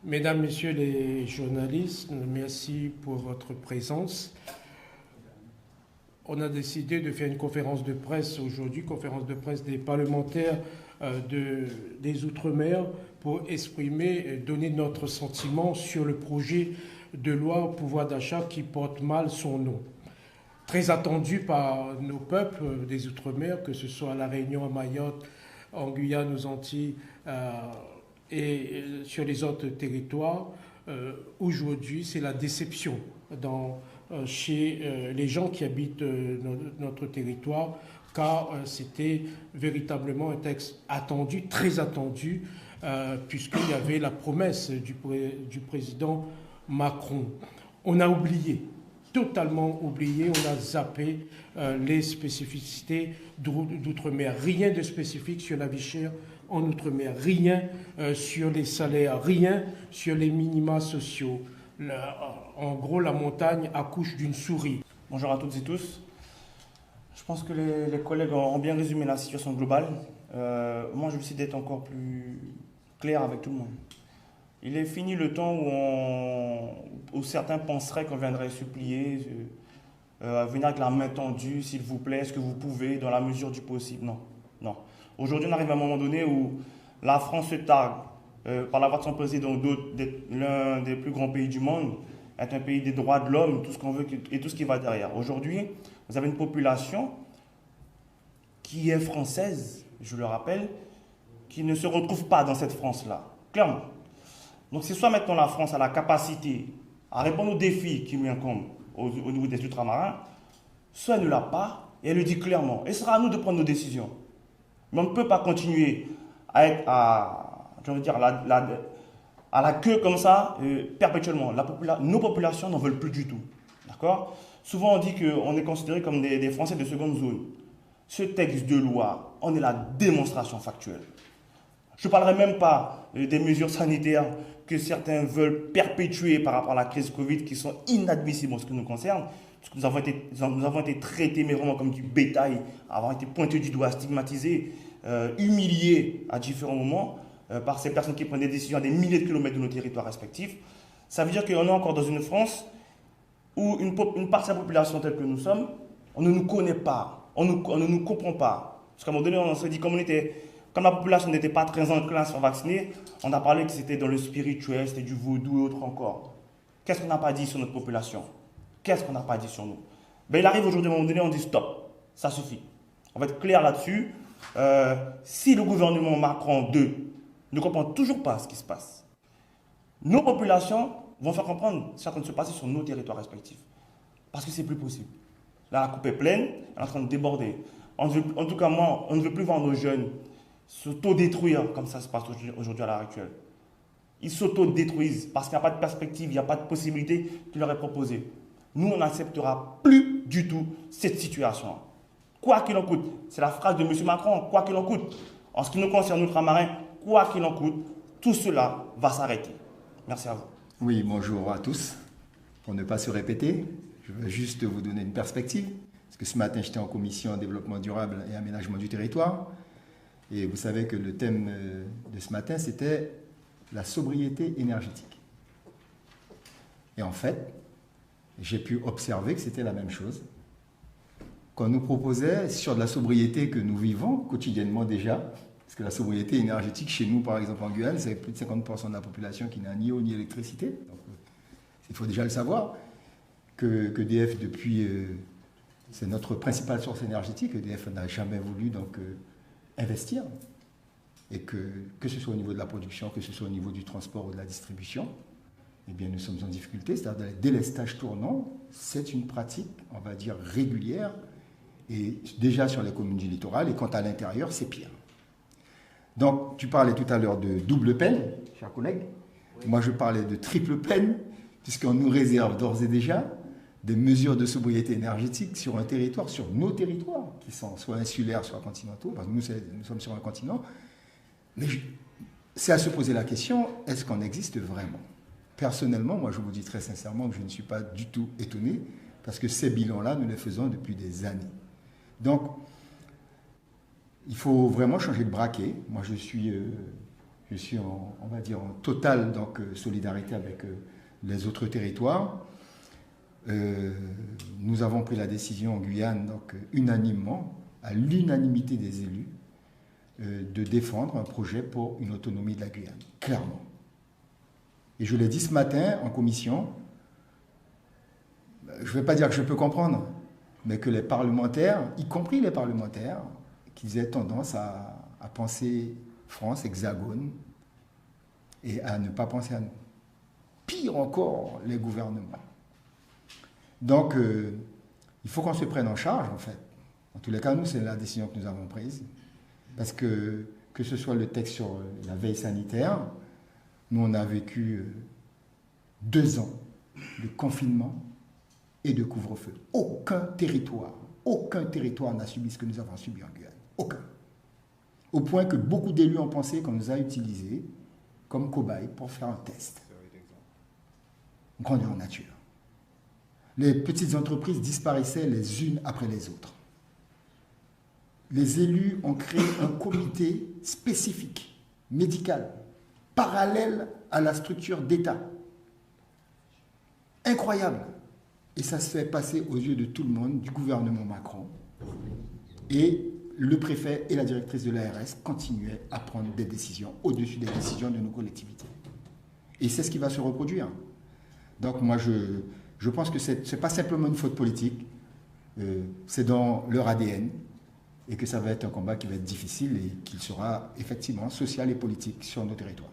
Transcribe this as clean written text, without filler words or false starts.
Mesdames, Messieurs les journalistes, merci pour votre présence. On a décidé de faire une conférence de presse aujourd'hui, conférence de presse des parlementaires des Outre-mer pour exprimer, donner notre sentiment sur le projet de loi au pouvoir d'achat qui porte mal son nom. Très attendu par nos peuples des Outre-mer, que ce soit à La Réunion, à Mayotte, en Guyane, aux Antilles et sur les autres territoires. Aujourd'hui, c'est la déception chez les gens qui habitent notre territoire, car c'était véritablement un texte attendu, très attendu, puisqu'il y avait la promesse du président Macron. On a oublié, totalement oublié, on a zappé les spécificités d'outre-mer. Rien de spécifique sur la vie chère en outre-mer, rien sur les salaires, rien sur les minima sociaux. En gros, la montagne accouche d'une souris. Bonjour à toutes et tous. Je pense que les collègues ont bien résumé la situation globale. Moi, je vais essayer d'être encore plus clair avec tout le monde. Il est fini le temps où certains penseraient qu'on viendrait supplier, venir avec la main tendue, s'il vous plaît, est-ce que vous pouvez, dans la mesure du possible. Non, non. Aujourd'hui, on arrive à un moment donné où la France se targue, par la voix de son président, d'être l'un des plus grands pays du monde, être un pays des droits de l'homme, tout ce qu'on veut et tout ce qui va derrière. Aujourd'hui, vous avez une population qui est française, je le rappelle, qui ne se retrouve pas dans cette France-là, clairement. Donc c'est soit maintenant la France a la capacité à répondre aux défis qui lui incombent au niveau des ultramarins, soit elle ne l'a pas, et elle le dit clairement. Et ce sera à nous de prendre nos décisions. Mais on ne peut pas continuer à être à la queue comme ça, perpétuellement. Nos populations n'en veulent plus du tout. D'accord ? Souvent on dit qu'on est considéré comme des Français de seconde zone. Ce texte de loi en est la démonstration factuelle. Je ne parlerai même pas des mesures sanitaires que certains veulent perpétuer par rapport à la crise Covid, qui sont inadmissibles en ce qui nous concerne, parce que nous avons été traités mais vraiment comme du bétail, avons été pointés du doigt, stigmatisés, humiliés à différents moments par ces personnes qui prennent des décisions à des milliers de kilomètres de nos territoires respectifs. Ça veut dire qu'on est encore dans une France où une partie de la population telle que nous sommes, on ne nous connaît pas, on ne nous comprend pas. Parce qu'à un moment donné, on se dit, comme la population n'était pas très enclin à se faire vacciner, on a parlé que c'était dans le spirituel, c'était du vaudou et autres encore. Qu'est-ce qu'on n'a pas dit sur notre population? Qu'est-ce qu'on n'a pas dit sur nous? Il arrive aujourd'hui, à un moment donné, on dit stop, ça suffit. On va être clair là-dessus. Si le gouvernement Macron 2 ne comprend toujours pas ce qui se passe, nos populations vont faire comprendre ce qui est en train de se passer sur nos territoires respectifs. Parce que c'est plus possible. Là, la coupe est pleine, elle est en train de déborder. En tout cas, moi, on ne veut plus voir nos jeunes s'auto-détruire comme ça se passe aujourd'hui à l'heure actuelle. Ils s'auto-détruisent parce qu'il n'y a pas de perspective, il n'y a pas de possibilité qui leur est proposée. Nous, on n'acceptera plus du tout cette situation. Quoi qu'il en coûte, c'est la phrase de M. Macron, quoi qu'il en coûte. En ce qui nous concerne, ultramarins, quoi qu'il en coûte, tout cela va s'arrêter. Merci à vous. Oui, bonjour à tous. Pour ne pas se répéter, je veux juste vous donner une perspective. Parce que ce matin, j'étais en commission développement durable et aménagement du territoire. Et vous savez que le thème de ce matin, c'était la sobriété énergétique. Et en fait, j'ai pu observer que c'était la même chose. Qu'on nous proposait sur de la sobriété que nous vivons quotidiennement déjà, parce que la sobriété énergétique chez nous, par exemple en Guyane, c'est plus de 50% de la population qui n'a ni eau ni électricité. Donc, il faut déjà le savoir, que EDF, depuis, c'est notre principale source énergétique, EDF n'a jamais voulu investir, et que ce soit au niveau de la production, que ce soit au niveau du transport ou de la distribution, eh bien nous sommes en difficulté, c'est-à-dire le délestage tournant, c'est une pratique, on va dire, régulière, et déjà sur les communes du littoral, et quant à l'intérieur, c'est pire. Donc, tu parlais tout à l'heure de double peine, chers collègues. Oui. Moi, je parlais de triple peine, puisqu'on nous réserve d'ores et déjà des mesures de sobriété énergétique sur un territoire, sur nos territoires, qui sont soit insulaires, soit continentaux, parce que nous sommes sur un continent. Mais c'est à se poser la question, est-ce qu'on existe vraiment? Personnellement, moi je vous dis très sincèrement que je ne suis pas du tout étonné, parce que ces bilans-là, nous les faisons depuis des années. Donc, il faut vraiment changer de braquet. Moi je suis je suis on va dire en totale solidarité avec les autres territoires. Nous avons pris la décision en Guyane, unanimement, à l'unanimité des élus, de défendre un projet pour une autonomie de la Guyane, clairement. Et je l'ai dit ce matin en commission, je ne vais pas dire que je peux comprendre, mais que les parlementaires, y compris les parlementaires, qu'ils aient tendance à penser France, hexagone, et à ne pas penser à nous. Pire encore, les gouvernements. Donc, il faut qu'on se prenne en charge, en fait. En tous les cas, nous, c'est la décision que nous avons prise. Parce que ce soit le texte sur la veille sanitaire, nous, on a vécu 2 ans de confinement et de couvre-feu. Aucun territoire n'a subi ce que nous avons subi en Guyane. Aucun. Au point que beaucoup d'élus ont pensé qu'on nous a utilisés comme cobayes pour faire un test. Grandeur nature. Les petites entreprises disparaissaient les unes après les autres. Les élus ont créé un comité spécifique, médical, parallèle à la structure d'État. Incroyable. Et ça se fait passer aux yeux de tout le monde, du gouvernement Macron. Et le préfet et la directrice de l'ARS continuaient à prendre des décisions au-dessus des décisions de nos collectivités. Et c'est ce qui va se reproduire. Donc moi, je pense que ce n'est pas simplement une faute politique, c'est dans leur ADN, et que ça va être un combat qui va être difficile et qu'il sera effectivement social et politique sur nos territoires.